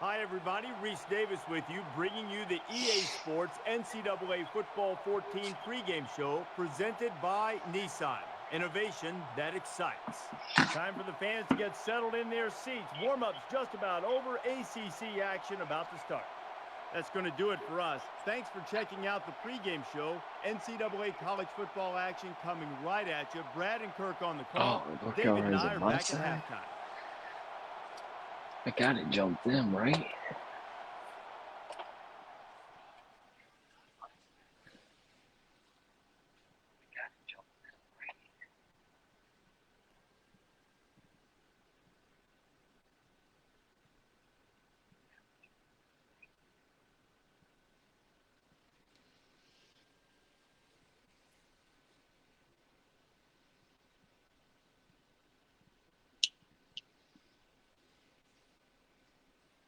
Hi, everybody. Reese Davis with you, bringing you the EA Sports NCAA Football 14 pregame show presented by Nissan. Innovation that excites. Time for the fans to get settled in their seats. Warm-up's just about over. ACC action about to start. That's going to do it for us. Thanks for checking out the pregame show. NCAA college football action coming right at you. Brad and Kirk on the call. David and I are back at halftime. I gotta jump them, right?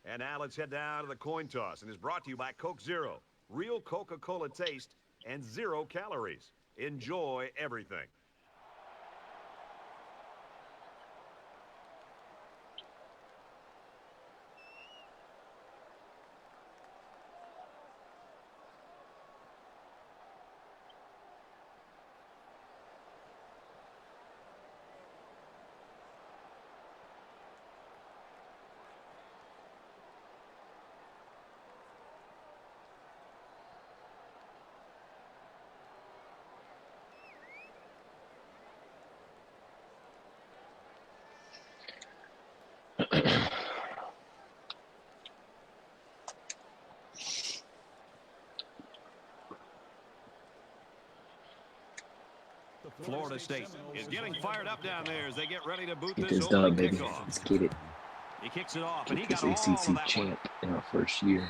And now let's head down to the coin toss, and is brought to you by Coke Zero. Real Coca-Cola taste and 0 calories. Enjoy everything. Florida State is getting fired up down there as they get ready to boot this opening kickoff. Let's get it. He kicks it off, and he Get got this all of ACC that champ in our first year.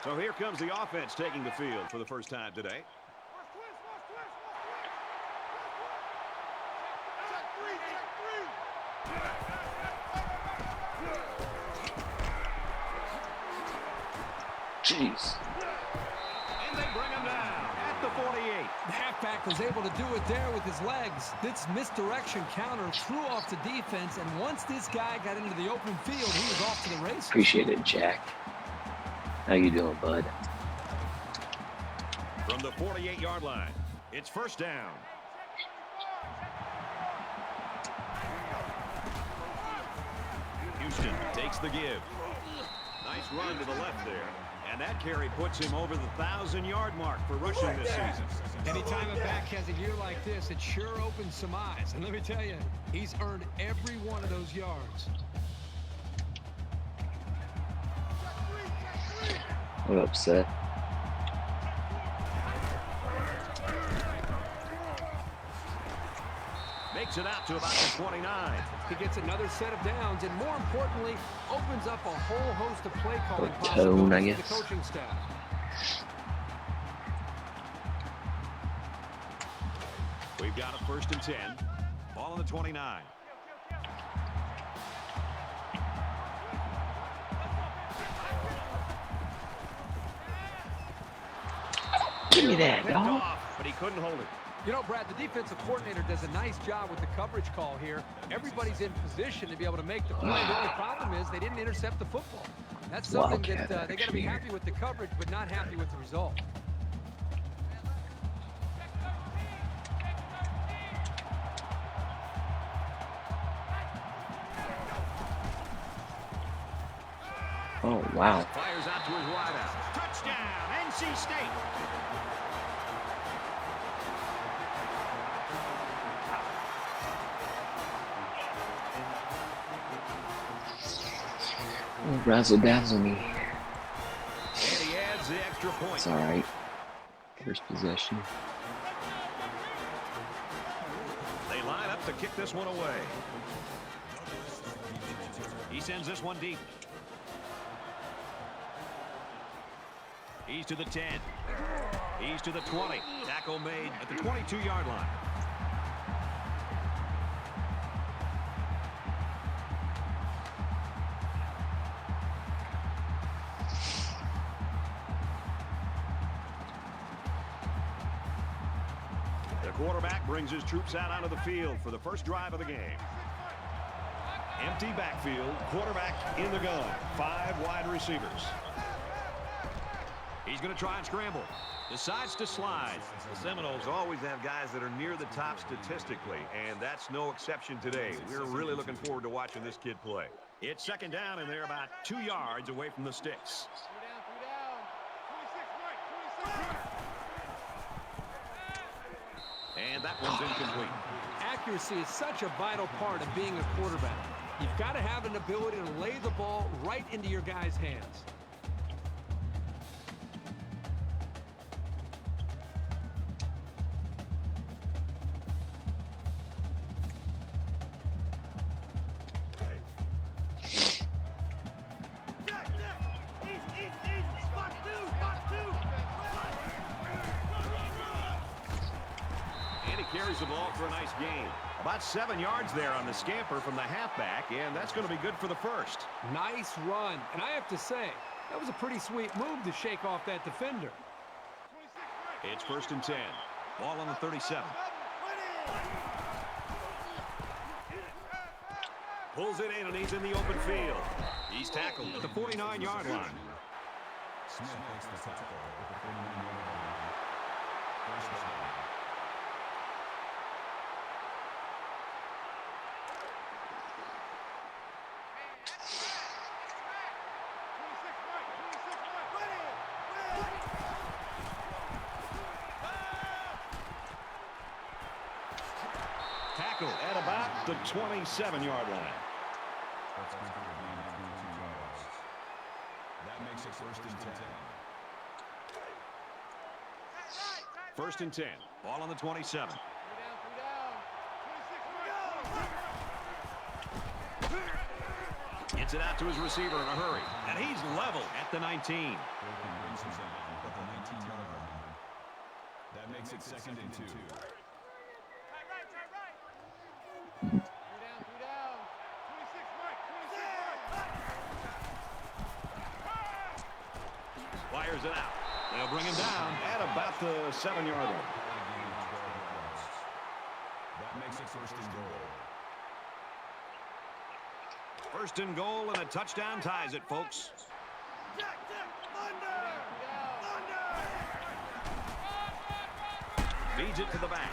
So here comes the offense taking the field for the first time today. Jeez. And they bring him down at the 48. The halfback was able to do it there with his legs. This misdirection counter threw off the defense, and once this guy got into the open field, he was off to the races. Appreciate it, Jack. How you doing, bud? From the 48-yard line, it's first down. Houston takes the give. Nice run to the left there. And that carry puts him over the 1,000-yard mark for rushing this season. Anytime a back has a year like this, it sure opens some eyes. And let me tell you, he's earned every one of those yards. What up, Seth? Makes it out to about the 29. He gets another set of downs, and more importantly, opens up a whole host of play calling Tone, I possibilities guess. to the coaching staff. We've got a first and 10. Ball on the 29. Give me that, Picked dog. off, but he couldn't hold it. You know, Brad, the defensive coordinator does a nice job with the coverage call here. Everybody's in position to be able to make the play. The only problem is they didn't intercept the football. That's something that they got to be happy with the coverage, but not happy with the result. Oh, wow. Fires out to his wideout. Touchdown, NC State. Oh, razzle dazzle me. And he adds the extra point. It's all right. First possession. They line up to kick this one away. He sends this one deep. He's to the 10. He's to the 20. Tackle made at the 22-yard line. quarterback brings his troops out onto the field for the first drive of the game. Empty backfield, quarterback in the gun, 5 wide receivers. He's going to try and scramble. Decides to slide. The Seminoles always have guys that are near the top statistically, and that's no exception today. We're really looking forward to watching this kid play. It's second down, and they're about 2 yards away from the sticks. And that one's incomplete. Accuracy is such a vital part of being a quarterback. You've got to have an ability to lay the ball right into your guys' hands. Carries the ball for a nice gain. About 7 yards there on the scamper from the halfback, and that's going to be good for the first. Nice run. And I have to say, that was a pretty sweet move to shake off that defender. It's first and 10. Ball on the 37. Pulls it in, and he's in the open field. He's tackled at the 49-yard line. Smith makes the tackle at the 49-yard line. First down. Tackle at about the 27-yard line. That's good for a gain of 22 yards. That makes it first and 10. First and 10. Ball on the 27. Gets it out to his receiver in a hurry. And he's level at the 19. Brings him down at the 19-yard line. That makes it second and 2. Fires it out. They'll bring him down at about the 7-yard line. That makes it first and goal. First and goal, and a touchdown ties it, folks. Feeds it to the back.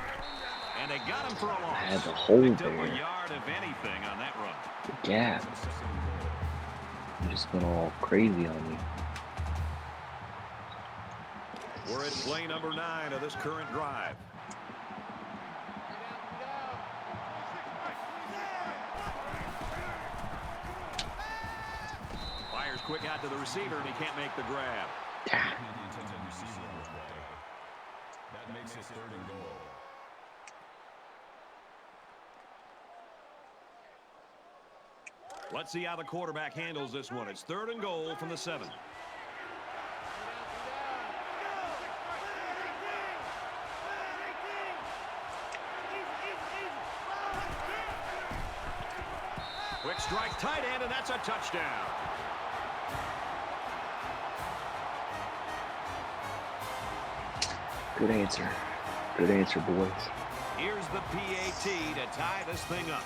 And they got him for a loss. I had the hole Picked up there. a yard, if anything, on that run. The gap. You just went all crazy on me. We're at play number 9 of this current drive. Fires quick out to the receiver, and he can't make the grab. The intended receiver on the play. That makes it third and goal. Let's see how the quarterback handles this one. It's third and goal from the 7. Quick strike, tight end, and that's a touchdown. Good answer. Good answer, boys. Here's the PAT to tie this thing up.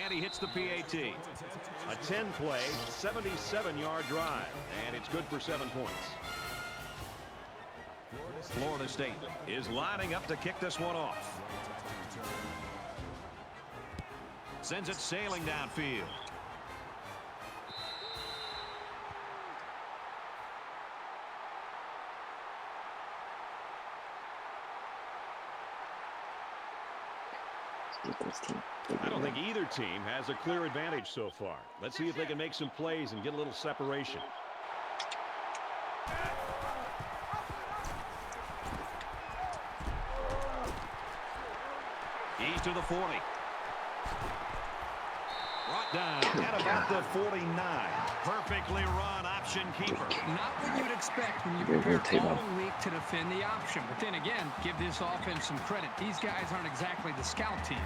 And he hits the PAT. A 10-play, 77-yard drive, and it's good for 7 points. Florida State is lining up to kick this one off. Sends it sailing downfield. I don't think either team has a clear advantage so far. Let's see if they can make some plays and get a little separation. He's to the 40. Brought down at about the 49. Perfectly run option keeper. Not what you'd expect when you prepare all week to defend the option. But then again, give this offense some credit. These guys aren't exactly the scout team.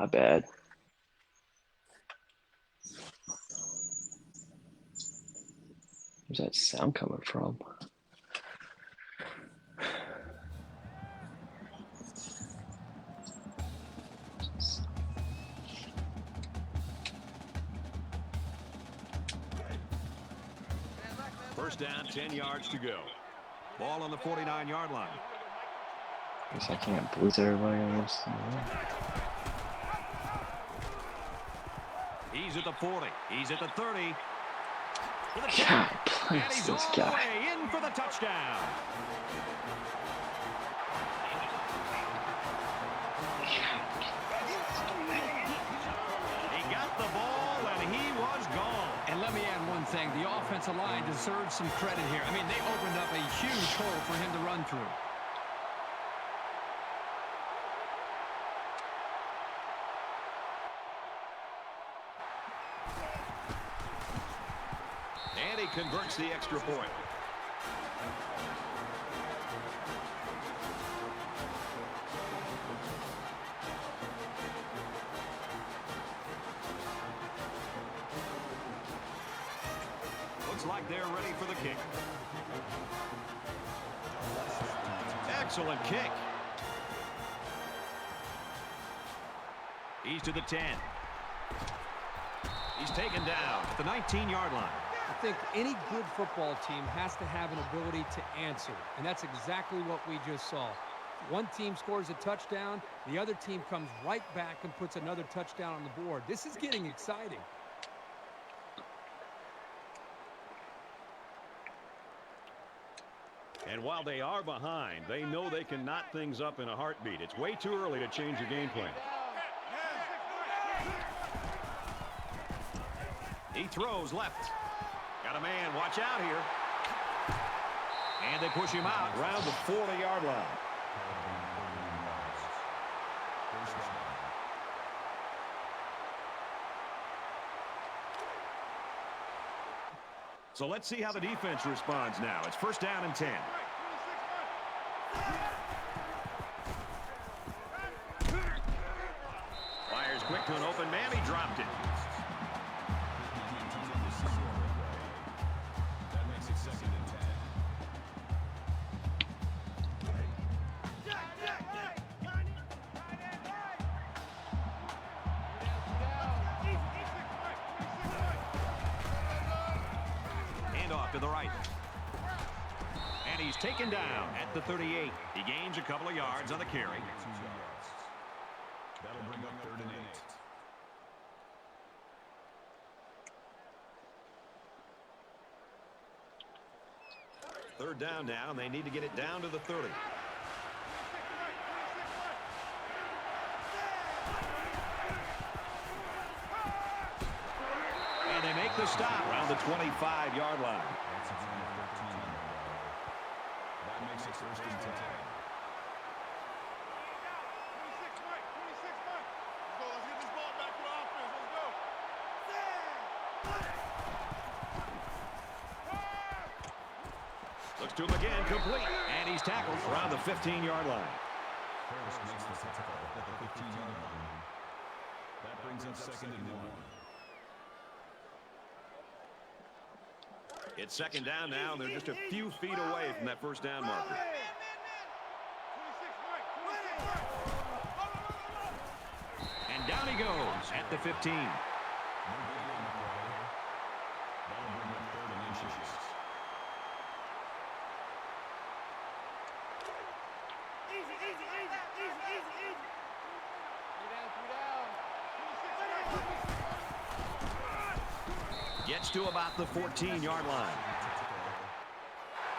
My bad. Where's that sound coming from? First down, 10 yards to go. Ball on the 49-yard line. Guess I can't blitz everybody on this. He's at the 40. He's at the 30. For the God, and blitz he's this all the guy. way in for the touchdown. He got the ball, and he was gone. And let me add one thing. The offensive line deserves some credit here. I mean, they opened up a huge hole for him to run through. And he converts the extra point. Looks like they're ready for the kick. Excellent kick. He's to the 10. He's taken down at the 19-yard line. I think any good football team has to have an ability to answer, and that's exactly what we just saw. One team scores a touchdown, the other team comes right back and puts another touchdown on the board. This is getting exciting. And while they are behind, they know they can knot things up in a heartbeat. It's way too early to change your game plan. He throws left. Got a man, watch out here. And they push him out around the 40-yard line. So let's see how the defense responds now. It's first down and 10. Fires quick to an open man. He dropped it. That makes it second and 10. Handoff to the right. And he's taken down at the 38. He gains a couple of yards on the carry. 2 yards. That'll bring up 3rd and 8. Third down now, and they need to get it down to the 30. And they make the stop around the 25-yard line. That's a gain of 13 on the play. That makes it first and 10. Looks to him again, complete. And he's tackled around the 15-yard line. Harris makes the tackle at the 15-yard line. That brings up 2nd and 1. It's second down now, and they're just a few feet away from that first down marker. And down he goes at the 15. No biggie on the play. That'll bring up 3rd and inches. Gets to about the 14-yard line.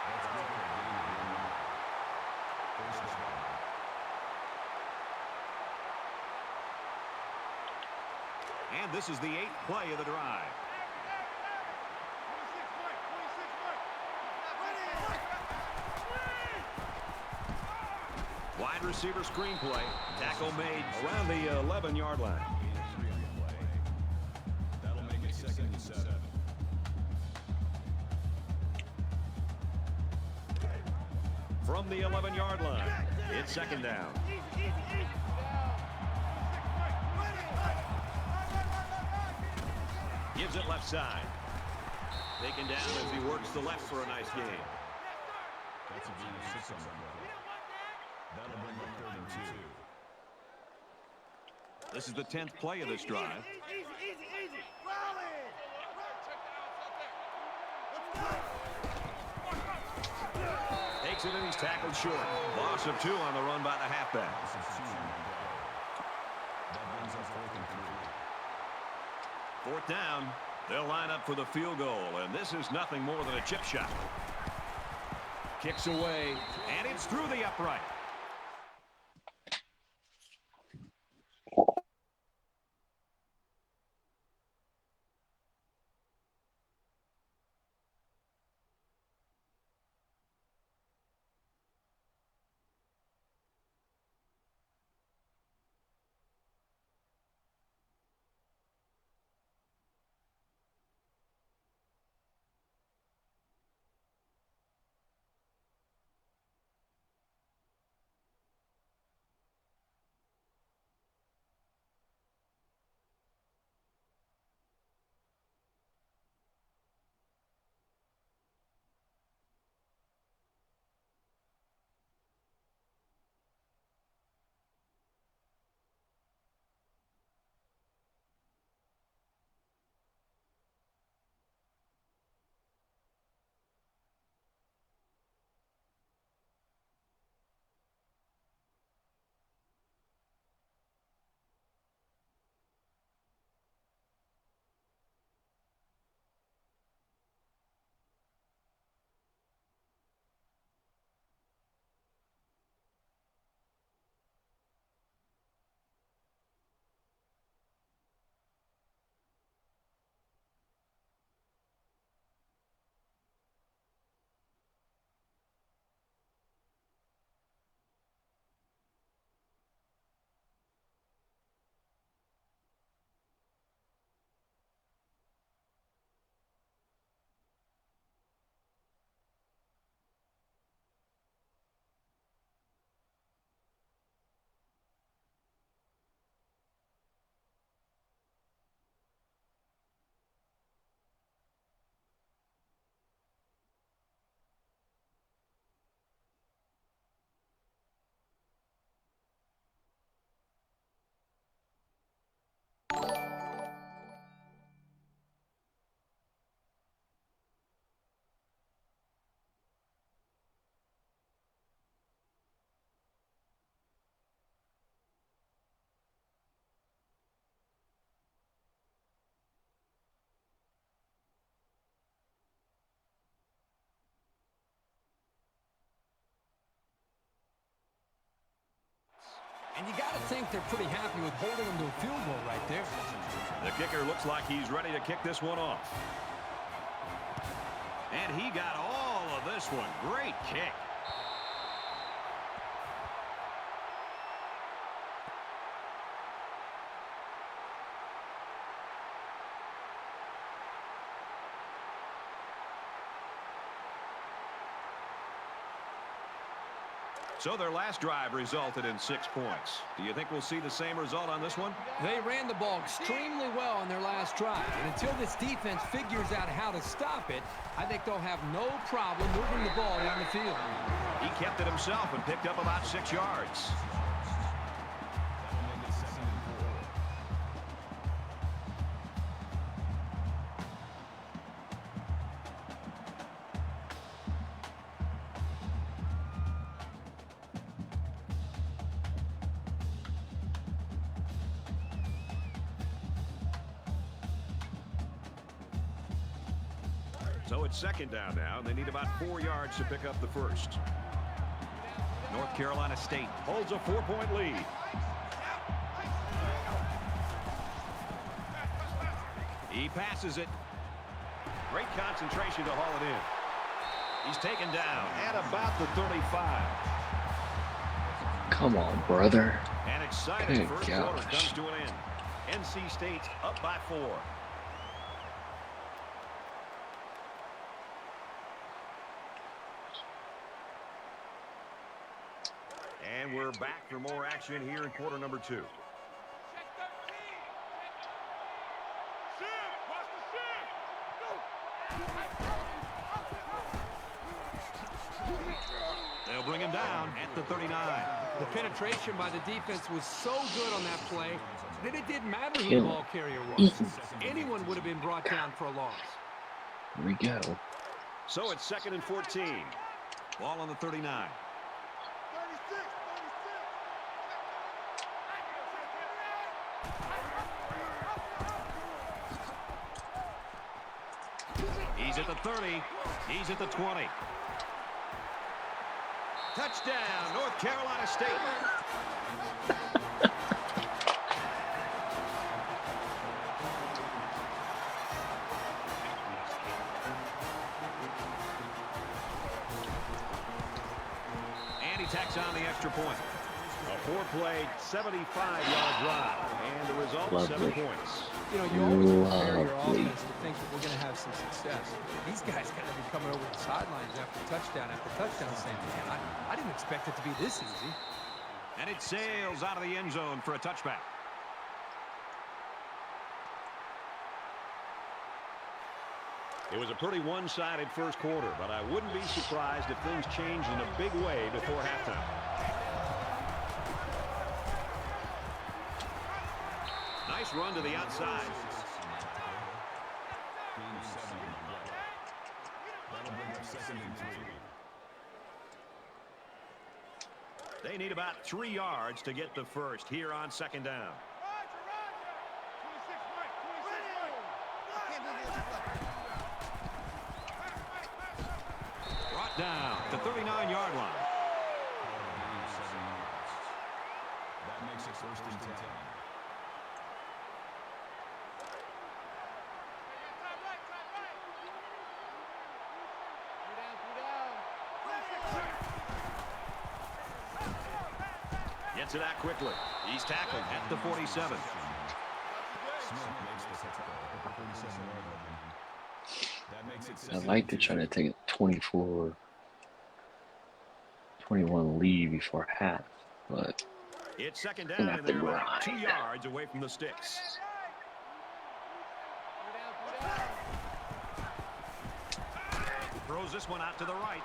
That's good for a gain of 1 yard. First down. And this is the 8th play of the drive. Wide receiver screen play. Tackle made around the 11-yard line. Gain of 3 on the play. That'll make it 2nd and 7. From the 11-yard line, it's second down. Throws it left side. Taken down as he works the left for a nice gain. That's a gain of 6 on the play. That'll bring up 3rd and 2. This is the 10th play of this drive. Easy. Roll it. Takes it and he's tackled short. Loss of 2 on the run by the halfback. This is 2 on the play. That brings up 4th and 3. 4th down. They'll line up for the field goal, and this is nothing more than a chip shot. Kicks away, and it's through the upright. And you got to think they're pretty happy with holding them to a field goal right there. The kicker looks like he's ready to kick this one off. And he got all of this one. Great kick. So their last drive resulted in 6 points. Do you think we'll see the same result on this one? They ran the ball extremely well on their last drive. And until this defense figures out how to stop it, I think they'll have no problem moving the ball down the field. He kept it himself and picked up about 6 yards. That'll make it 2nd and 4. So it's 2nd down now, and they need about 4 yards to pick up the first. North Carolina State holds a 4-point lead. He passes it. Great concentration to haul it in. He's taken down at about the 35. Come on, brother. An exciting Good first quarter gosh. comes to an end. NC State's up by 4. And we're back for more action here in quarter number 2. They'll bring him down at the 39. The penetration by the defense was so good on that play that it didn't matter who the ball carrier was. Anyone would have been brought down for a loss. Here we go. So it's 2nd and 14. Ball on the 39. He's at the 30. He's at the 20. Touchdown, North Carolina State. And he tacks on the extra point. A 4-play, 75-yard drive. And the result, Lovely. 7 points. You know, you always prepare your Lovely. offense to think that we're going to have some success. These guys got to be coming over the sidelines after touchdown saying, man, I didn't expect it to be this easy. And it sails out of the end zone for a touchback. It was a pretty one-sided first quarter, but I wouldn't be surprised if things changed in a big way before halftime. Nice run to the outside. Gain of 7 on the play. That'll bring up 2nd and 3. They need about 3 yards to get the first here on 2nd down. Brought down to 39-yard line. Gain of 7 yards. That makes it 1st and 10. Gets it out quickly. He's tackled at the 47. Smith makes the tackle at the 37-yard line. That makes it I 2nd like to and try 2. to take a 24-21 lead before half, but It's 2nd Gonna down, have and to they're about 2 grind. yards away from the sticks. Throws this one out to the right.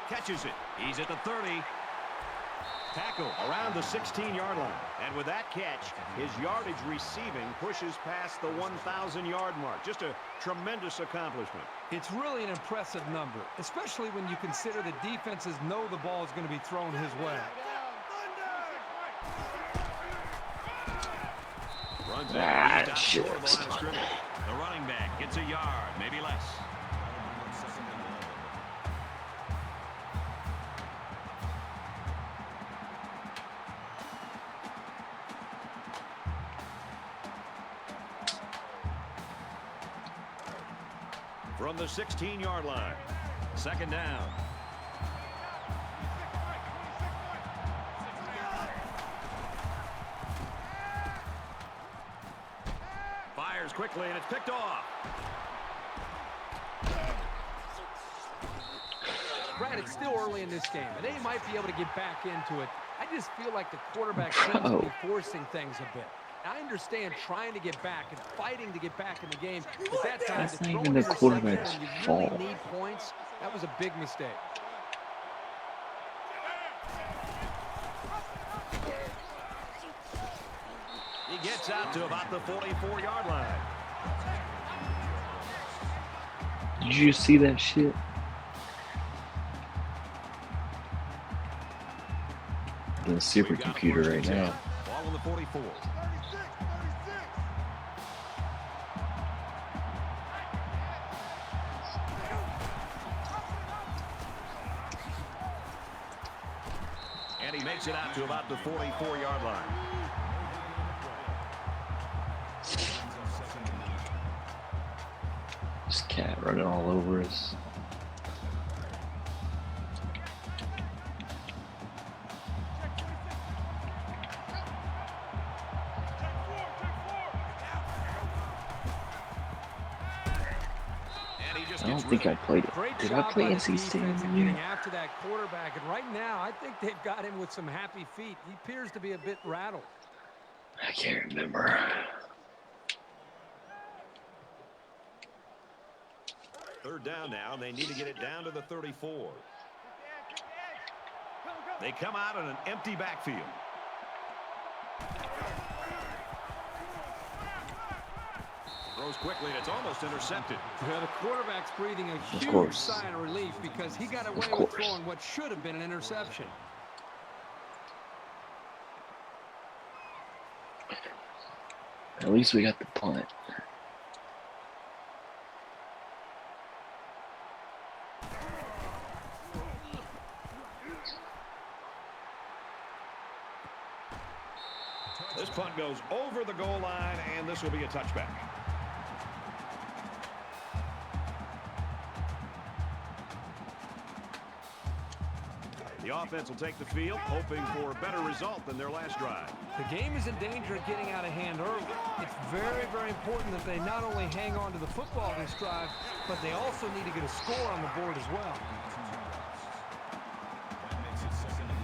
Catches it. He's at the 30. Tackle around the 16-yard line. And with that catch, his yardage receiving pushes past the 1,000-yard mark. Just a tremendous accomplishment. It's really an impressive number, especially when you consider the defenses know the ball is going to be thrown his way. Runs Ah, it. He's shit. out short of the line of scrimmage. The running back gets a yard, maybe less. That'll bring up 2nd and 11. From the 16-yard line. 2nd down. Fires quickly, and it's picked off. Brad, it's still early in this game, and they might be able to get back into it. I just feel like the quarterback seems to be forcing things a bit. I understand trying to get back and fighting to get back in the game, but that time That's to not throw even an the interception quarterback's when you really fault. need points, that was a big mistake. He gets out to about the 44-yard line. did you see that shit? The We've got a supercomputer 1st right and 10. now. Ball on the 44. And he makes it out to about the 44-yard line. This cat running all over us. And he just I don't gets think rid I of it. played it. Great Did I job play by the NC State? defense in getting after that quarterback, and right now I think they've got him with some happy feet. He appears to be a bit rattled. I can't remember. Third down now, and they need to get it down to the 34. They come out in an empty backfield. Throws quickly, and it's almost intercepted. Yeah, the quarterback's breathing a huge sigh of relief because he got away with throwing what should have been an interception. At least we got the punt. This punt goes over the goal line, and this will be a touchback. The offense will take the field, hoping for a better result than their last drive. The game is in danger of getting out of hand early. It's very, very important that they not only hang on to the football this drive, but they also need to get a score on the board as well. That makes it 2nd and 8.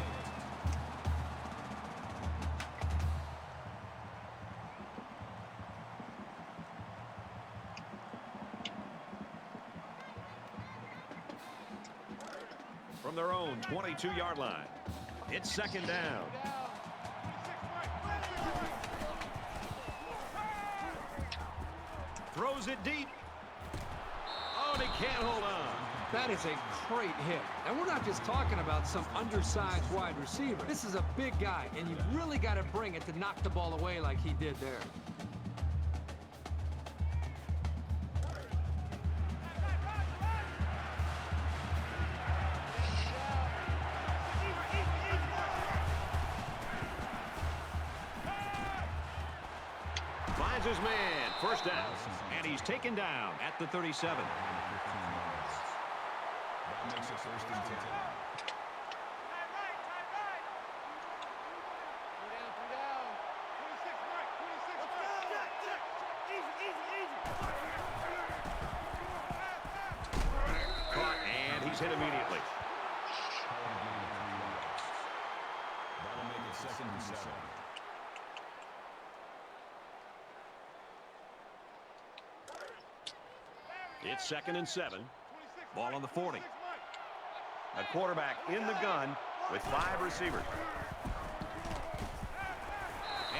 From their own 22-yard line. It's 2nd down. Throws it deep. Oh, and he can't hold on. That is a great hit. And we're not just talking about some undersized wide receiver. This is a big guy, and you've really got to bring it to knock the ball away like he did there. Finds his man. First down. And he's taken down at the 37. 15 yards. That makes it 1st and 10. Caught, and he's hit immediately. Call it a gain of 3 yards. That'll make it 2nd and 7. It's 2nd and 7. Ball on the 40. A quarterback in the gun with 5 receivers.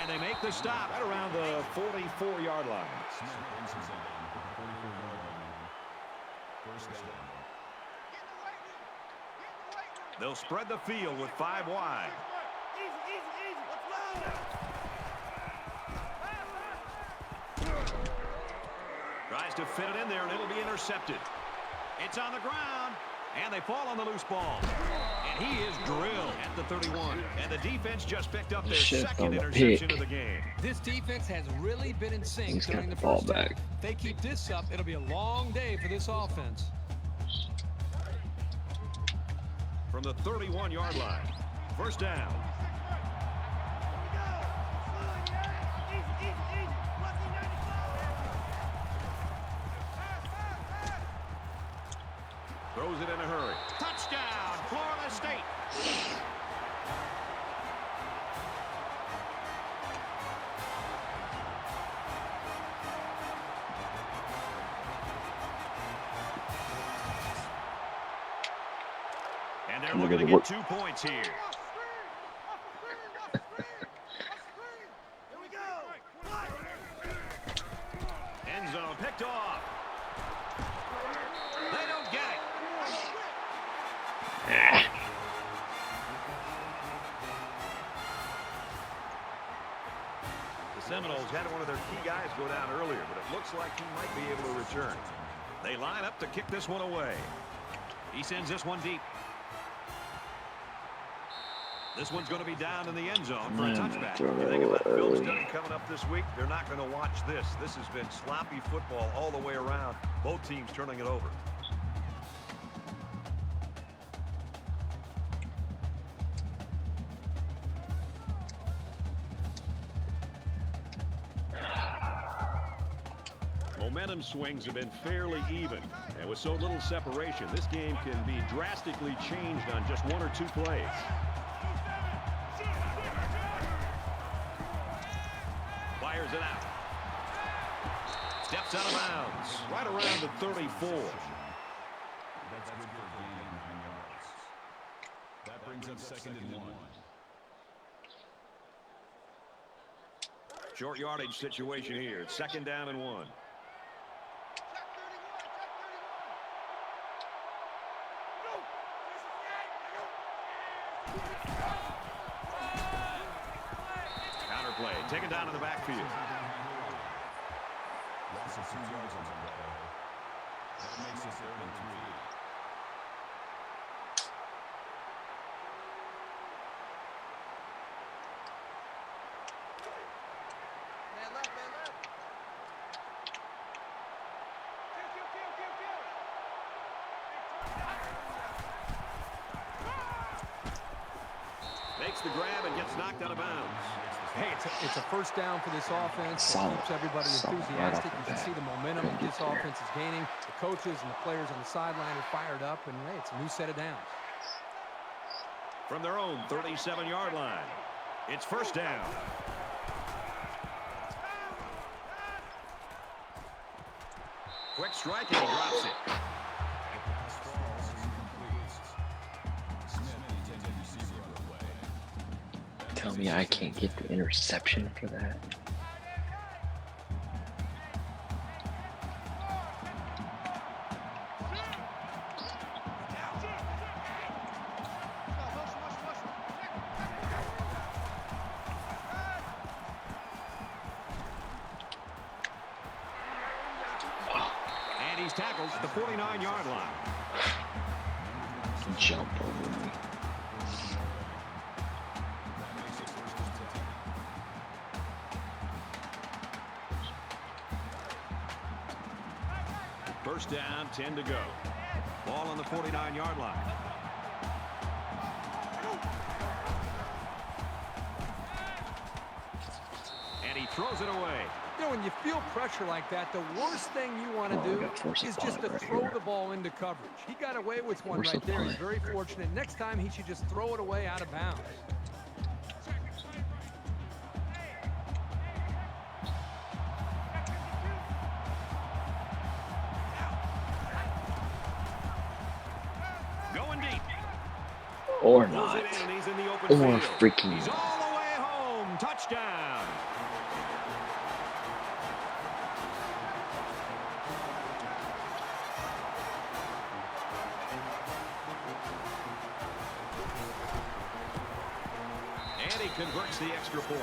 And they make the stop at around the 44-yard line. Smith brings his end at the 44-yard line. First down. They'll spread the field with 5 wide. Tries to fit it in there, and it'll be intercepted. It's on the ground, and they fall on the loose ball. And he is drilled at the 31. And the defense just picked up their second interception of the game. This defense has really been in sync He's got during the the ball first half. back. If they keep this up, it'll be a long day for this offense. From the 31-yard line. First down. Throws it in a hurry. Touchdown, Florida State. And they're looking to get 2 points here. End zone picked off. They don't get it. The Seminoles had one of their key guys go down earlier, but it looks like he might be able to return. They line up to kick this one away. He sends this one deep. This one's going to be down in the end zone for a touchback. You think about film study coming up this week, they're not going to watch this. This has been sloppy football all the way around. Both teams turning it over. Momentum swings have been fairly even. And with so little separation, this game can be drastically changed on just 1 or 2 plays. Fires it out. Steps out of bounds. Right around the 34. That's good for a gain of 9 yards. That brings up 2nd and 1. Short yardage situation here. It's 2nd down and 1. Counter play. Taken down in the backfield. Loss of 2 yards on that play. That makes it 3rd and 3. Makes the grab and gets knocked out of bounds. Hey, it's a first down for this offense. Solid. It keeps everybody Solid enthusiastic. right off You the can bat. see the momentum that Couldn't this get there. offense is gaining. The coaches and the players on the sideline are fired up, and hey, it's a new set of downs. From their own 37-yard line. It's 1st down. Quick strike and he drops it. Pass falls is incomplete. Smith, the intended receiver, on the way. Tell me I can't get the interception for that. And he's tackled at the 49-yard line. Jump over me. First down, 10 to go. Ball on the 49-yard line. And he throws it away. You know, when you feel pressure like that, the worst thing you want to Oh, we do got force is a just to punt right throw here. the ball into coverage. He got away with one Force a right there. He's punt. very fortunate. Next time, he should just throw it away out of bounds. Going deep. Or Pulls not. it in and he's in the open Or field. freaking He's not. all the way home. Touchdown. And he converts the extra point.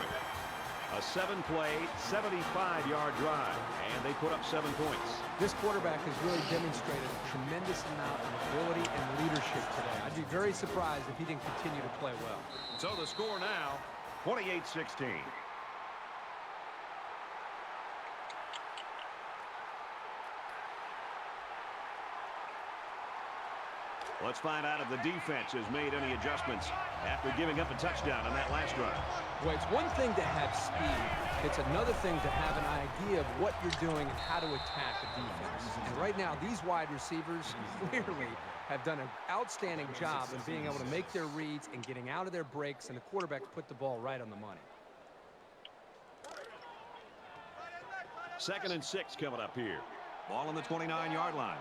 A 7-play, 75-yard drive. And they put up 7 points. This quarterback has really demonstrated a tremendous amount of ability and leadership today. I'd be very surprised if he didn't continue to play well. So the score now, 28-16. Let's find out if the defense has made any adjustments after giving up a touchdown on that last drive. Well, it's one thing to have speed. It's another thing to have an idea of what you're doing and how to attack a defense. And right now, these wide receivers clearly have done an outstanding job of being able to make their reads and getting out of their breaks, and the quarterback put the ball right on the money. 2nd and 6 coming up here. Ball on the 29-yard line.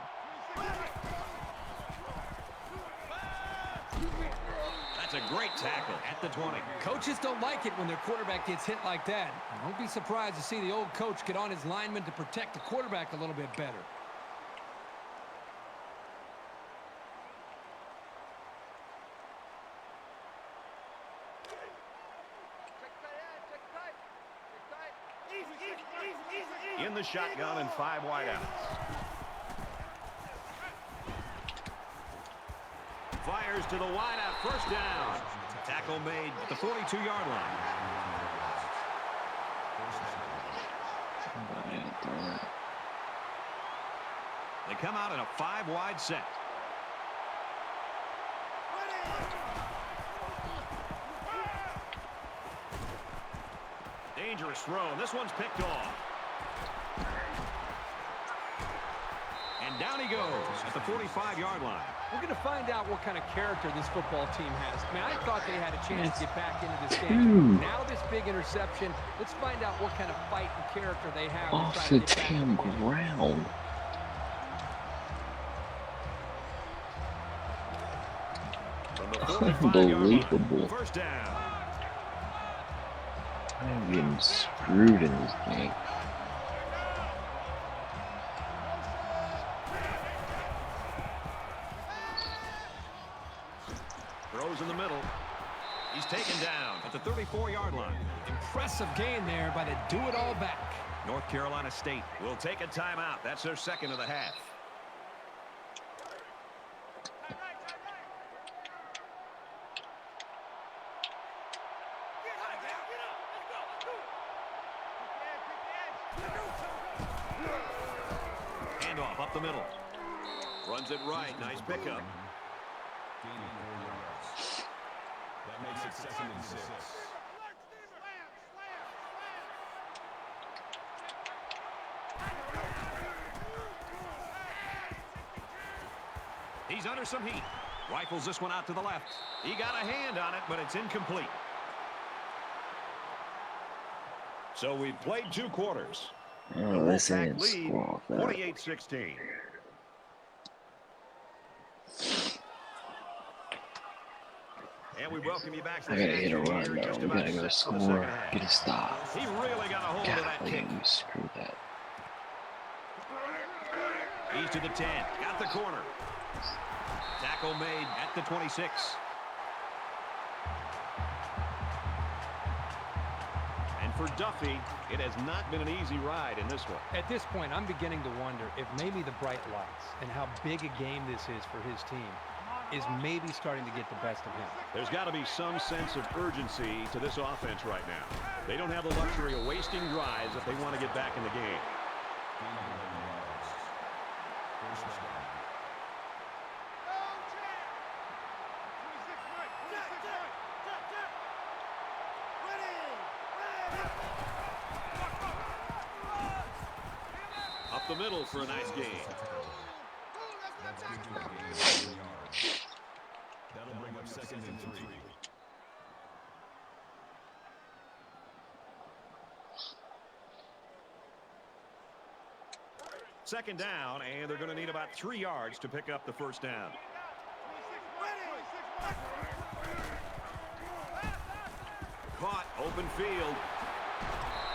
That's a great tackle at the 20. Coaches don't like it when their quarterback gets hit like that. Don't be surprised to see the old coach get on his lineman to protect the quarterback a little bit better. In the shotgun and 5 wideouts. Fires to the wideout. First down. Tackle made at the 42-yard line. They come out in a 5-wide set. Dangerous throw. This one's picked off. And down he goes at the 45-yard line. We're going to find out what kind of character this football team has. I mean, I thought they had a chance to get back into this game. Now this big interception, let's find out what kind of fight and character they have. Off to try the to get back damn in the game. ground. from the 45-yard line. Unbelievable. First down. I'm getting screwed in this game. Throws in the middle. He's taken down at the 34-yard line. Impressive gain there by the do-it-all back. North Carolina State will take a timeout. That's their second of the half. Handoff up the middle. Runs it right. Nice pickup. Gaining 4 yards. That makes it 2nd and 6. He's under some heat. Rifles this one out to the left. He got a hand on it, but it's incomplete. So we've played 2 quarters. Oh, this Wolfpack ain't lead, squall. 28-16. And we welcome you back to I the gotta hit a action run here though. just We about gotta go set for the score. second half. Get a stop. He really got a hold of that God, kick. you screwed that. He's to the 10. Got the corner. Tackle made at the 26. And for Duffy, it has not been an easy ride in this one. At this point, I'm beginning to wonder if maybe the bright lights and how big a game this is for his team is maybe starting to get the best of him. There's got to be some sense of urgency to this offense right now. They don't have the luxury of wasting drives if they want to get back in the game. Gaining 11 yards. First down. Up the middle for a nice gain. That's good to gain 4 yards. That'll bring up 2nd and 3. Second down, and they're going to need about 3 yards to pick up the first down. Caught, open field.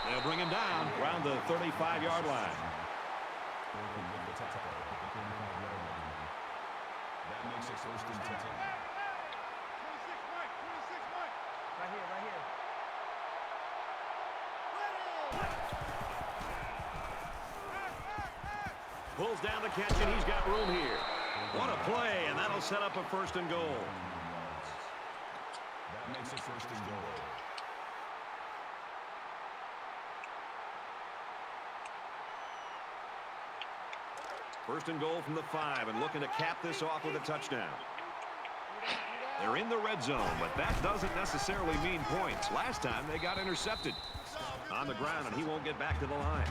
They'll bring him down around the 35-yard line. That makes it 1st and 10. Pulls down the catch, and he's got room here. What a play, and that'll set up a 1st and goal. That makes it 1st and goal. First and goal from the 5, and looking to cap this off with a touchdown. They're in the red zone, but that doesn't necessarily mean points. Last time they got intercepted on the ground, and he won't get back to the line.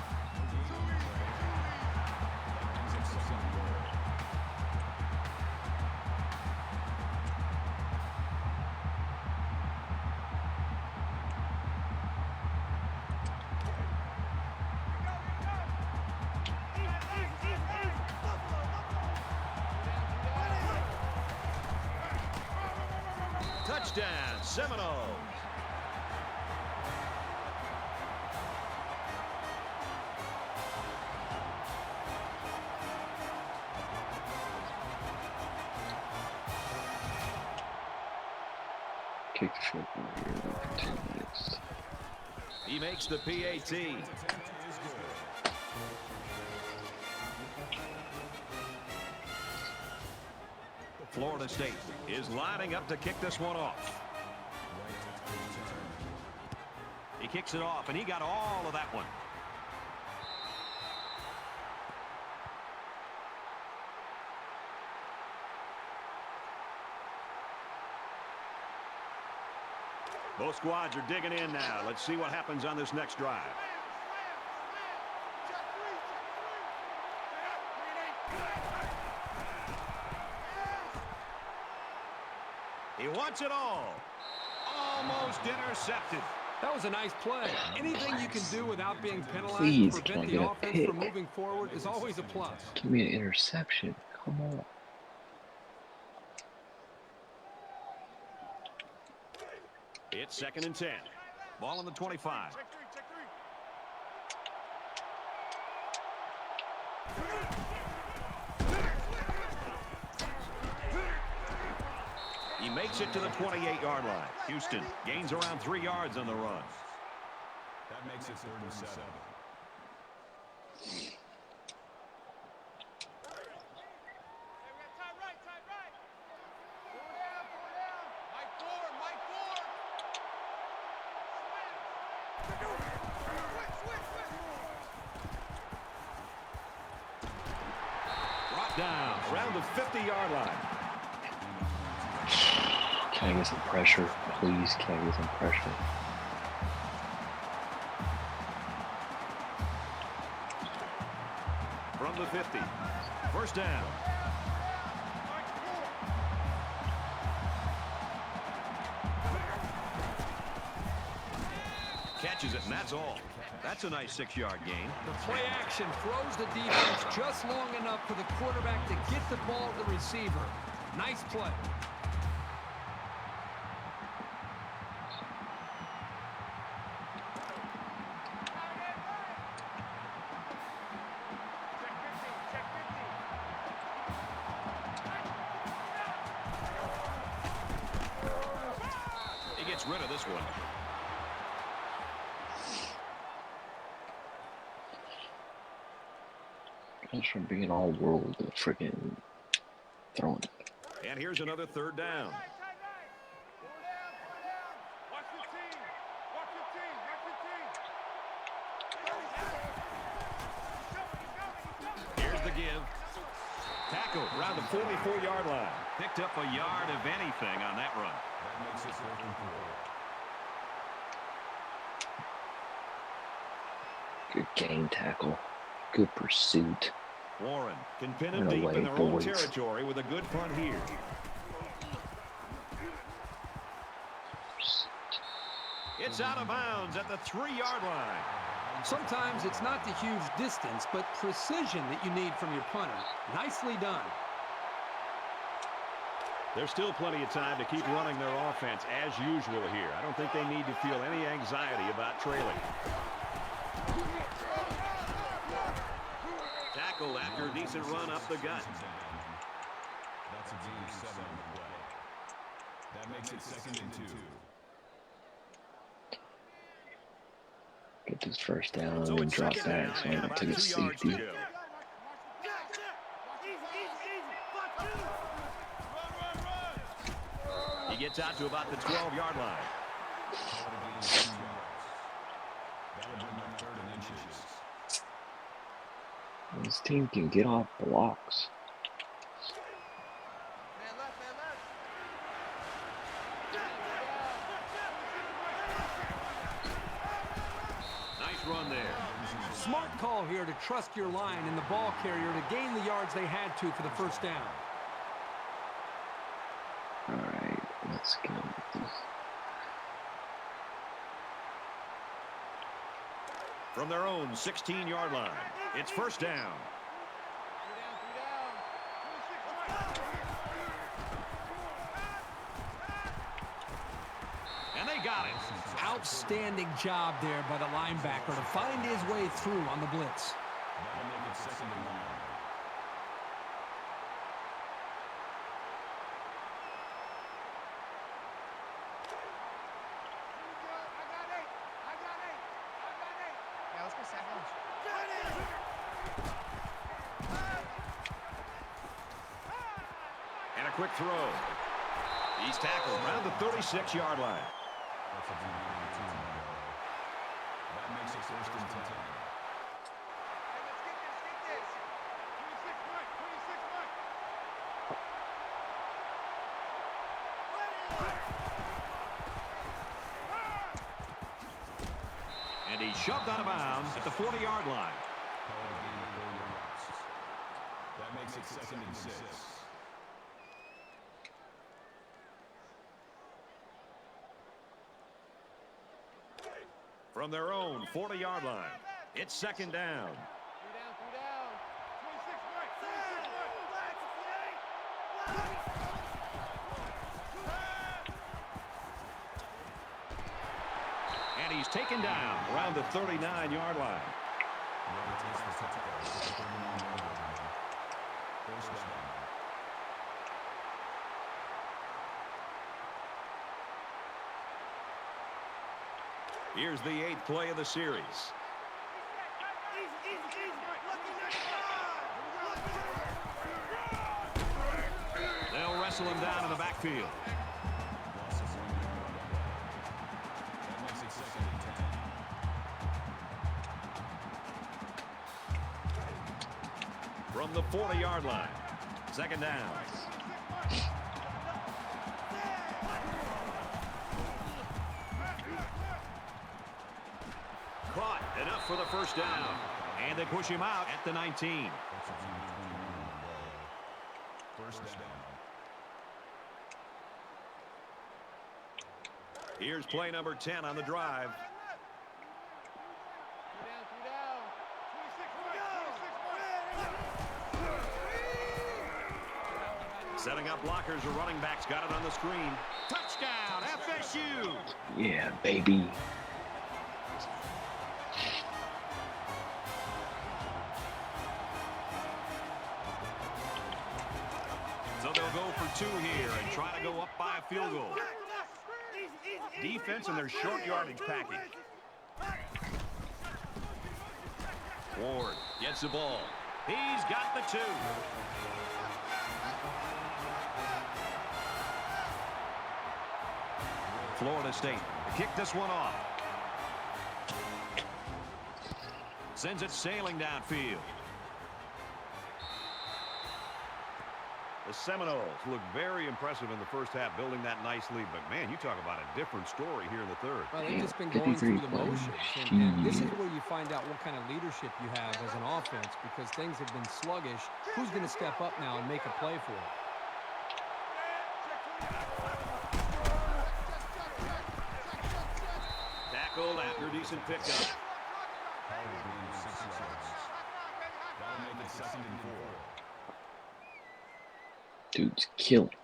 Touchdown, Seminoles. Kick the field goal here for 2 minutes. He makes the PAT. Florida State is lining up to kick this one off. He kicks it off, and he got all of that one. Both squads are digging in now. Let's see what happens on this next drive. He wants it all. Almost intercepted. That was a nice play. Anything you can do without being penalized Please, to can I prevent get the a offense pick? from moving forward is always a plus. Give me an interception. Come on. It's 2nd and 10. Ball on the 25. He makes it to the 28-yard line. Houston gains around 3 yards on the run. That makes it 3rd and 7. Brought down around the 50-yard line. Can I get some pressure? Please, can I get some pressure? From the 50. 1st down. Catches it, and that's all. That's a nice 6-yard gain. The play action throws the defense just long enough for the quarterback to get the ball to the receiver. Nice play. He gets rid of this one. Comes from being all world to freaking throwing it. And here's another 3rd down. Here's the give. Tackle around the 44-yard line. Picked up a yard of anything on that run. That makes it 4th and 4. Good game tackle. Good pursuit. Warren can pin him Run deep away, in their own boys. territory with a good punt here. It's out of bounds at the 3-yard line. Sometimes it's not the huge distance, but precision that you need from your punter. Nicely done. There's still plenty of time to keep running their offense as usual here. I don't think they need to feel any anxiety about trailing. Tackle after a decent run up the gut. That's a gain of 7 on the play. That makes it 2nd and 2. Get this 1st down So and it's drop 2nd back down so and I about took a 2 yards to safety. go. He gets out to about the 12-yard line. Call it a gain of 2 yards. That'll bring up 3rd and inches. This team can get off blocks. Nice run there. Smart call here to trust your line and the ball carrier to gain the yards they had to for the 1st down. Alright, let's go with this. From their own 16-yard line, it's 1st down. And they got it. Outstanding job there by the linebacker to find his way through on the blitz. That'll make it 2nd and 9. And a quick throw. He's tackled around the 36-yard line. That's a gain of 2 on the play. That makes it 1st and 10. And he's shoved out of bounds at the 40-yard line. Call it a gain of 4 yards. That makes it 2nd and 6. From their own 40-yard line, it's 2nd down. he's taken down around the 39-yard line. Here's the 8th play of the series. They'll wrestle him down in the backfield. From the 40-yard line. Second down. Caught. Enough for the first down. And they push him out at the 19. First down. Here's play number 10 on the drive. Setting up blockers, or running backs got it on the screen. Touchdown, FSU! Yeah, baby. So they'll go for 2 here and try to go up by a field goal. Defense in their short yardage package. Ward gets the ball. He's got the 2. Florida State kick this one off. Sends it sailing downfield. The Seminoles look very impressive in the first half, building that nice lead. But, man, you talk about a different story here in the third. Well, they've just been going through the motions. And this is where you find out what kind of leadership you have as an offense, because things have been sluggish. Who's going to step up now and make a play for it? Tackled after decent pickup. That'll make it 2nd and 4. Dude's killing.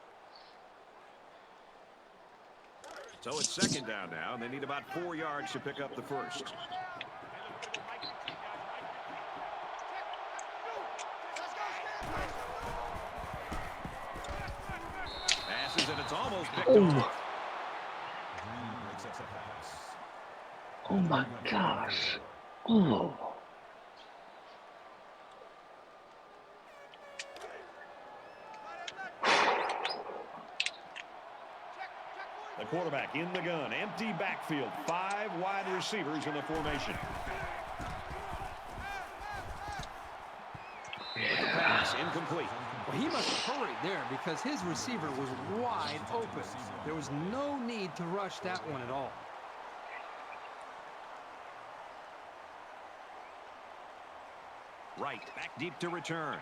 So it's 2nd down now, and they need about 4 yards to pick up the first. Passes, and it's almost picked off. Oh my gosh. Oh. The quarterback in the gun, empty backfield, 5 wide receivers in the formation. The pass incomplete. Well, he must have hurried there because his receiver was wide open. There was no need to rush that one at all. Right, back deep to return.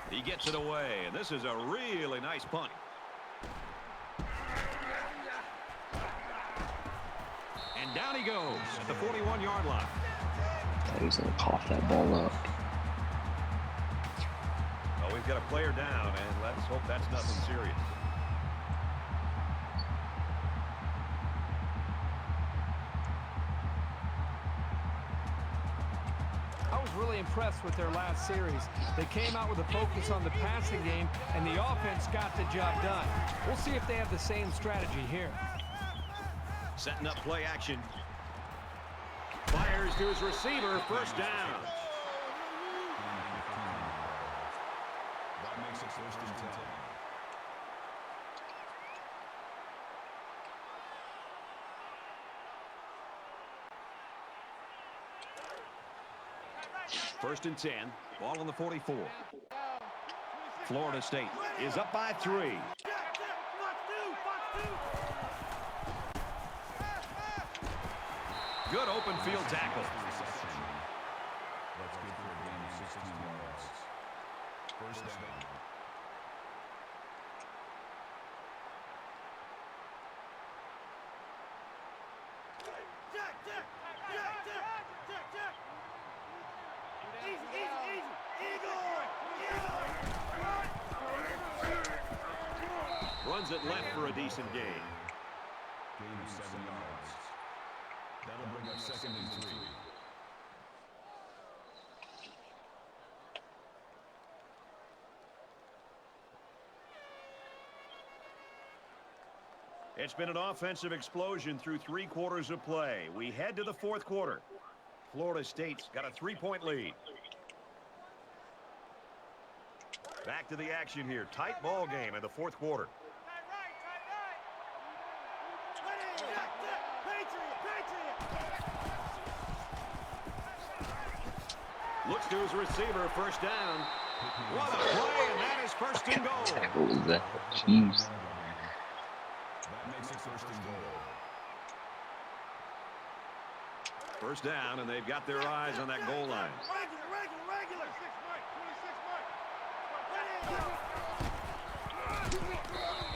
He gets it away, and this is a really nice punt. And down he goes at the 41-yard line. Thought he was going to cough that ball up. Well, we've got a player down, and let's hope that's nothing serious. I was really impressed with their last series. They came out with a focus on the passing game, and the offense got the job done. We'll see if they have the same strategy here. Setting up play action. Fires to his receiver, first down. That makes it 1st and 10. First and 10, ball on the 44. Florida State is up by 3. Good open field tackle. That's good for a gain of 16 yards. First down. Runs it left for a decent gain. Gain of 7 yards. That'll bring up 2nd and 3. It's been an offensive explosion through 3 quarters of play. We head to the 4th quarter. Florida State's got a 3-point lead. Back to the action here. Tight ball game in the 4th quarter. Looks to his receiver, first down. What a play, and that is first and goal. Tackle was that? Jeez. That makes it 1st and goal. First down, and they've got their eyes on that goal line.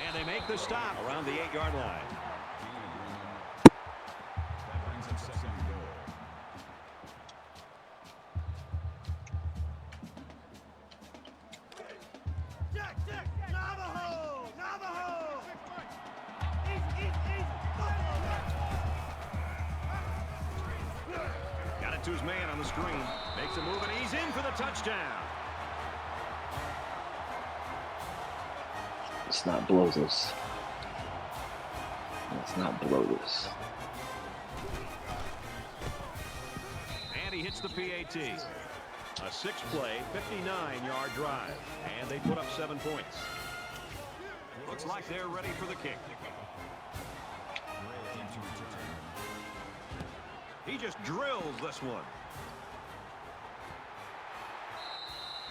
And they make the stop around the 8-yard line. That brings up 2nd and goal. Got it to his man on the screen. Makes a move, and he's in for the touchdown. Let's not blow this. Let's not blow this. And he hits the PAT. A 6-play, 59-yard drive. And they put up 7 points. Looks like they're ready for the kick. He just drills this one.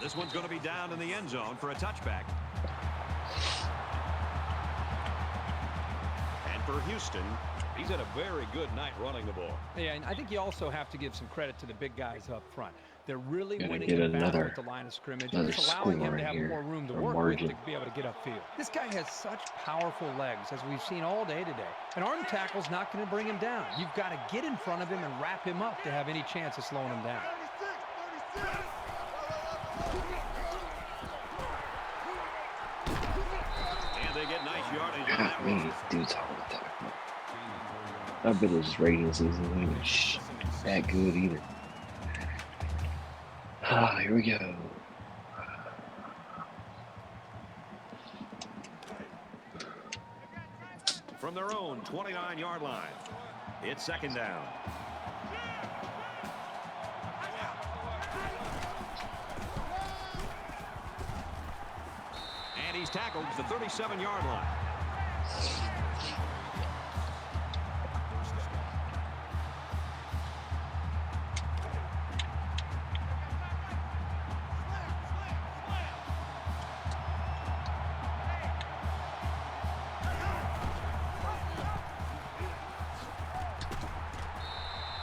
This one's going to be down in the end zone for a touchback. And for Houston, he's had a very good night running the ball. Yeah, and I think you also have to give some credit to the big guys up front. They're really Gotta winning get the battle another- at the line of scrimmage. another It's allowing score him to have here, more room to or work margin. with to be able to get upfield. This guy has such powerful legs, as we've seen all day today. An arm tackle's not going to bring him down. You've got to get in front of him and wrap him up to have any chance of slowing him down. And they get nice yardage on God, that man, one. dude's hard to tackle. I bet his ratings isn't even that good either. Ah, here we go. From their own 29-yard line. It's 2nd down. And he's tackled at the 37-yard line.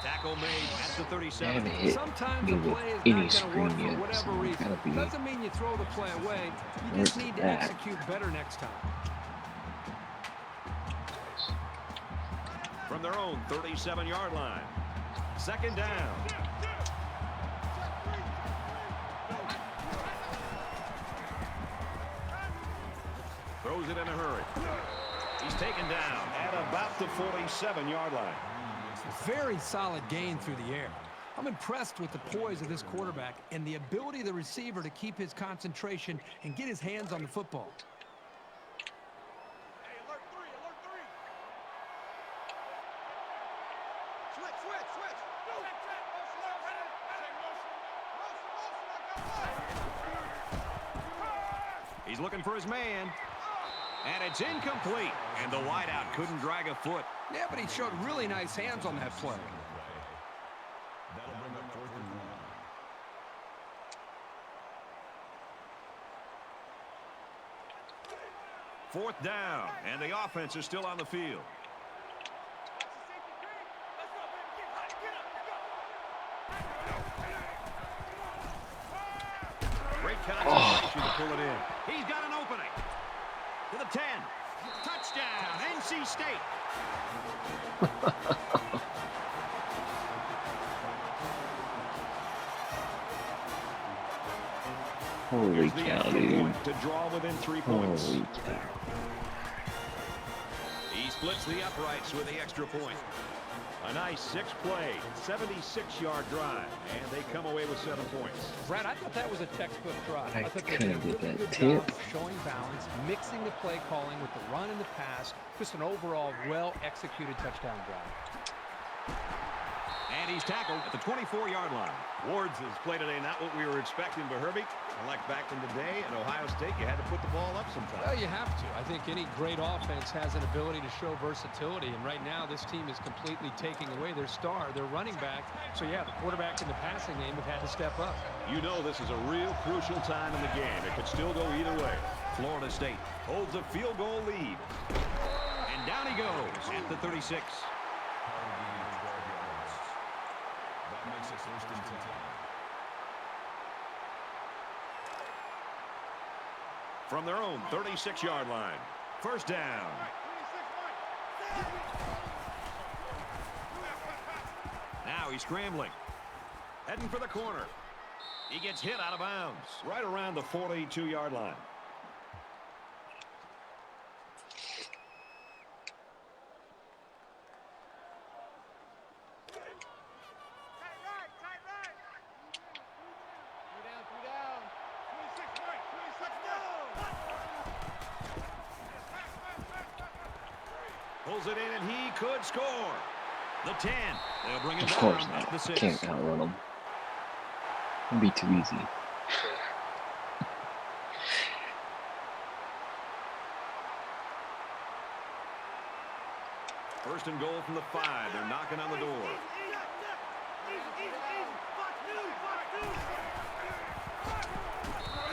Tackle made at the They 37. haven't hit Sometimes me a with play is any not going to screen work for yet, whatever so it's reason. gotta be Doesn't mean you throw the play away. You just worth need to that. execute better next time. From their own 37-yard line. 2nd down. Throws it in a hurry. He's taken down at about the 47-yard line. Very solid gain through the air. I'm impressed with the poise of this quarterback and the ability of the receiver to keep his concentration and get his hands on the football. He's looking for his man. And it's incomplete. And the wideout couldn't drag a foot. Yeah, but he showed really nice hands on that play. That'll bring up 4th and 1. 4th down. And the offense is still on the field. Great concentration to pull it in. He's got an opening. To the 10. Touchdown, NC State. Holy Here's the cow, extra dude. point to draw within 3 points. Holy cow. He's splits the uprights with the extra point. A nice 6-play, 76-yard drive, and they come away with 7 points. Brad, I thought that was a textbook drive. I thought they did a couldn't really get that good tip. job of showing balance, mixing the play calling with the run and the pass. Just an overall well-executed touchdown drive. And he's tackled at the 24-yard line. Ward's has played today not what we were expecting, but Herbie, like back in the day at Ohio State, you had to put the ball up sometimes. Well, you have to. I think any great offense has an ability to show versatility, and right now this team is completely taking away their star, their running back. So, yeah, the quarterback and the passing game have had to step up. You know this is a real crucial time in the game. It could still go either way. Florida State holds a field goal lead. And down he goes at the 36. That makes it 1st and 10. From their own 36-yard line. First down. Now he's scrambling. Heading for the corner. He gets hit out of bounds. Right around the 42-yard line. Pulls it in, and he could score. The 10. They'll bring him Of down course at not. the 6. Can't outrun them. It'd be too easy. First and goal from the 5. They're knocking on the door.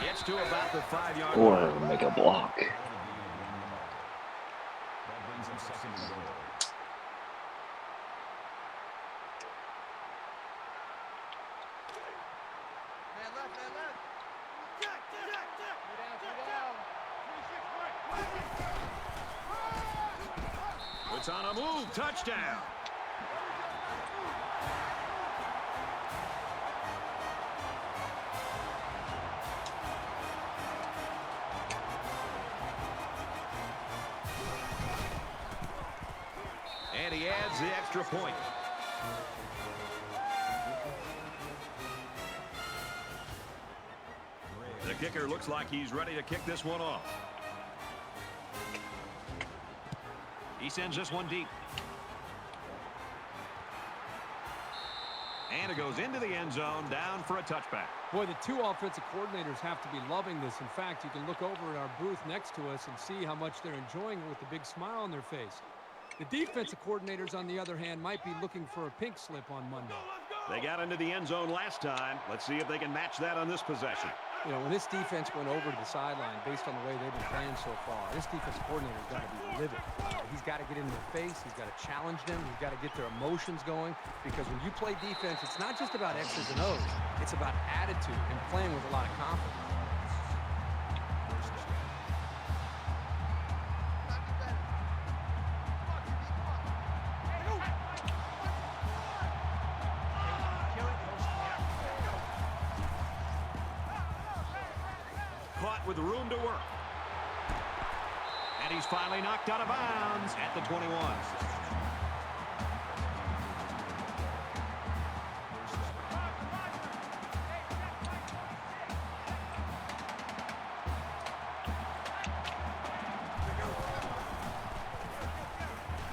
Gets to about the 5-yard Or line. make a block. That brings him 2nd and goal. It's on a move. Touchdown. And he adds the extra point. The kicker looks like he's ready to kick this one off. He sends this one deep. And it goes into the end zone, down for a touchback. Boy, the two offensive coordinators have to be loving this. In fact, you can look over at our booth next to us and see how much they're enjoying it with a big smile on their face. The defensive coordinators, on the other hand, might be looking for a pink slip on Monday. They got into the end zone last time. Let's see if they can match that on this possession. You know, when this defense went over to the sideline based on the way they've been playing so far, this defensive coordinator has got to be livid. He's got to get in their face. He's got to challenge them. He's got to get their emotions going. Because when you play defense, it's not just about X's and O's. It's about attitude and playing with a lot of confidence. Caught with room to work. And he's finally knocked out of bounds at the 21.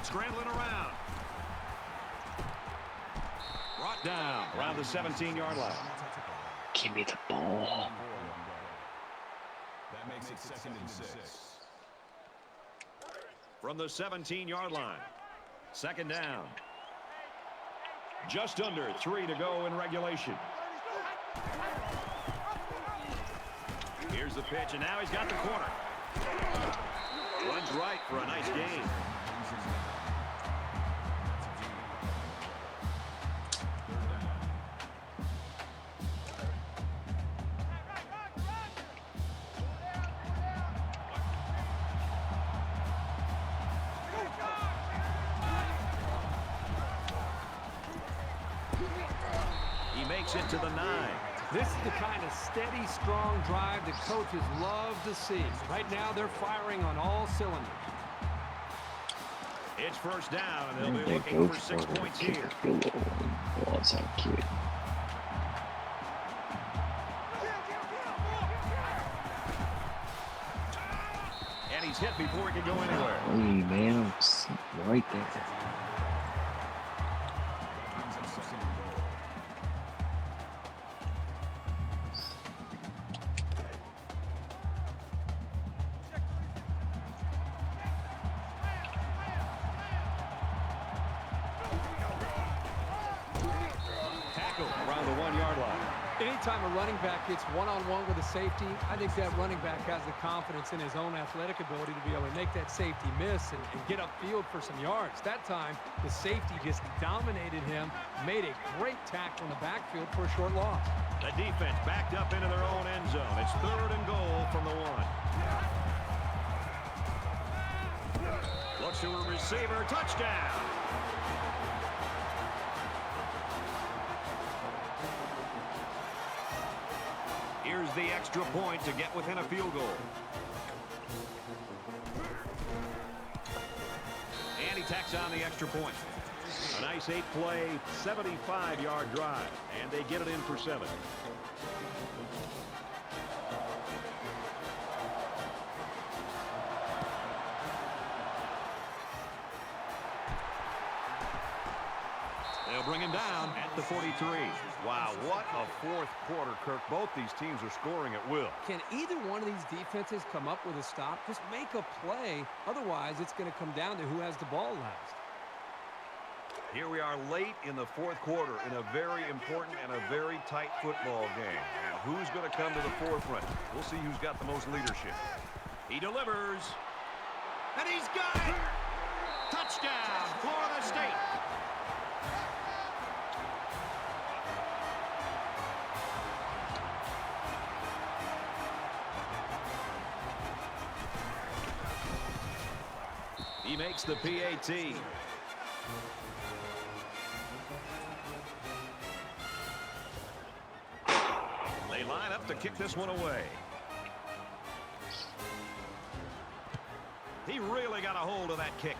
Scrambling around. Brought down around the 17-yard line. Give me the ball. That makes it 2nd and 6. From the 17-yard line. Second down. Just under 3 to go in regulation. Here's the pitch, and now he's got the corner. Runs right for a nice gain. He makes it to the 9. This is the kind of steady, strong drive that coaches love to see. Right now, they're firing on all cylinders. It's first down, and I they'll think be they looking go for 6 for it, points kick here. a field goal, and ball outside kick. And he's hit before he can go anywhere. Hey, man, I'm sitting right there. Tackle around the 1-yard line. Anytime a running back gets one-on-one with a safety, I think that running back has the confidence in his own athletic ability to be able to make that safety miss and get upfield for some yards. That time, the safety just dominated him, made a great tackle in the backfield for a short loss. The defense backed up into their own end zone. It's 3rd and goal from the 1. Looks to a receiver. Touchdown. Here's the extra point to get within a field goal. And he tacks on the extra point. A nice 8-play, 75-yard drive. And they get it in for 7. They'll bring him down at the 43. Wow, what a 4th quarter, Kirk. Both these teams are scoring at will. Can either one of these defenses come up with a stop? Just make a play. Otherwise, it's going to come down to who has the ball last. Here we are late in the 4th quarter in a very important and a very tight football game. And who's going to come to the forefront? We'll see who's got the most leadership. He delivers. And he's got it! Touchdown, Florida State. He makes the PAT. They line up to kick this one away. He really got a hold of that kick.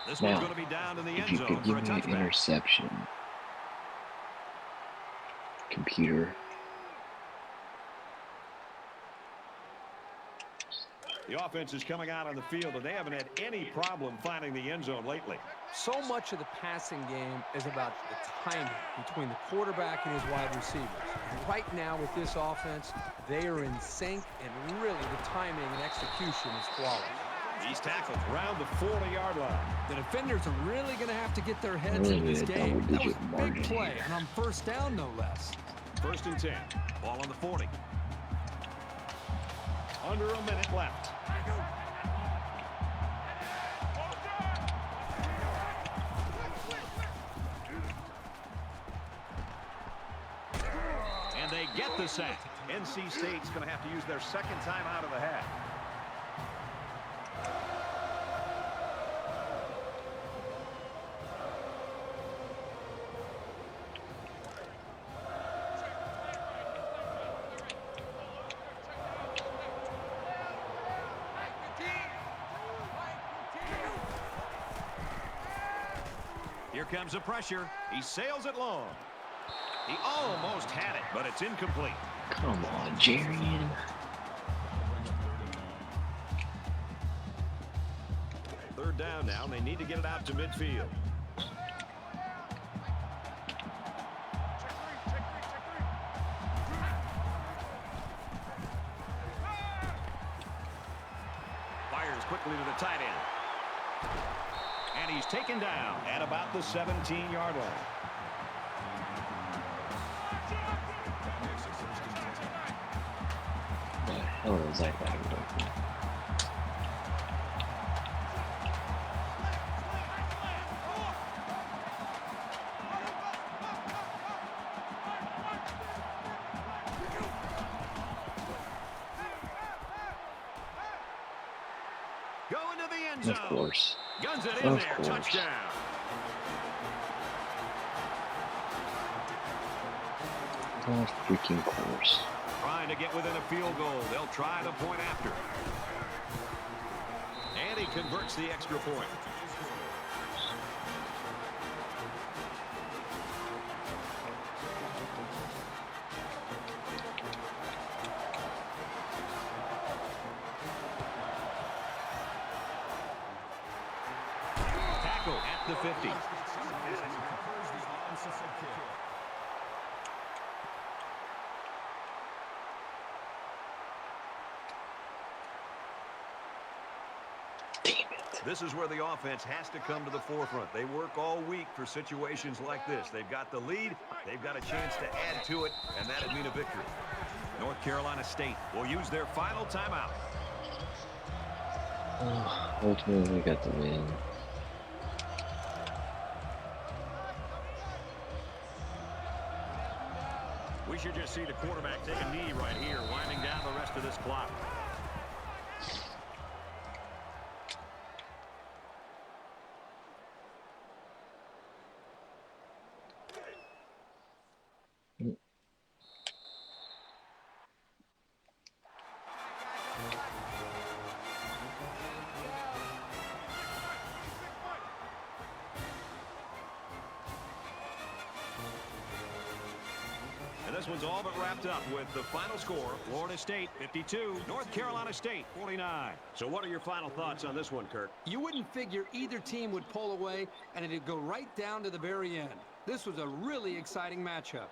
This one's going to be down in the If end you zone could for give a me an touchback. interception, computer. The offense is coming out on the field, and they haven't had any problem finding the end zone lately. So much of the passing game is about the timing between the quarterback and his wide receivers. And right now with this offense, they are in sync, and really the timing and execution is flawless. He's tackled around the 40-yard line. The defenders are really going to have to get their heads Really in this a game. That was double-digit a margin big play, here. and on first down, no less. 1st and 10. Ball on the 40. Under a minute left. And they get the sack. NC State's going to have to use their 2nd time out of the half. Here comes the pressure. He sails it long. He almost had it, but it's incomplete. Come on, Jarian. Third down now, and they need to get it out to midfield. Fires quickly to the tight end. And he's taken down at about the 17-yard line. The hell is that guy doing? Going to the end zone. Of course. Guns it in Of there. course. Touchdown. Of freaking course. Trying to get within a field goal. They'll try the point after. converts the extra point. Tackle at the 50. This is where the offense has to come to the forefront. They work all week for situations like this. They've got the lead. They've got a chance to add to it, and that would mean a victory. North Carolina State will use their final timeout. Ultimately, we got the win. We should just see the quarterback take a knee right here, winding down the rest of this clock. And this one's all but wrapped up with the final score. Florida State 52, North Carolina State 49. So what are your final thoughts on this one, Kirk? You wouldn't figure either team would pull away, and it'd go right down to the very end. This was a really exciting matchup.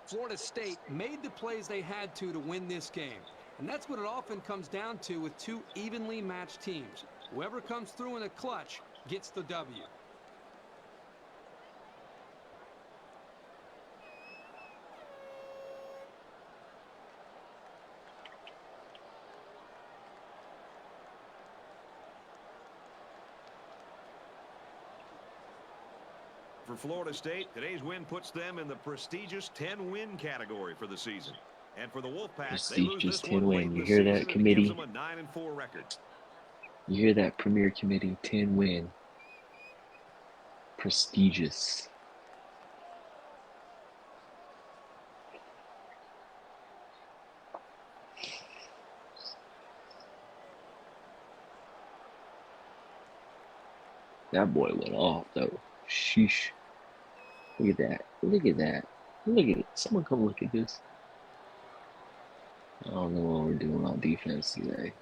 Florida State made the plays they had to win this game. And that's what it often comes down to with two evenly matched teams. Whoever comes through in the clutch gets the W. For Florida State, today's win puts them in the prestigious 10-win category for the season. And for the Wolfpack, they lose this one late in the season, and it gives them a 9-4 record. You hear that, Premier Committee? 10-win. Prestigious. That boy went off, though. Sheesh. Look at that. Look at that. Look at it. Someone come look at this. I don't know what we're doing on defense today.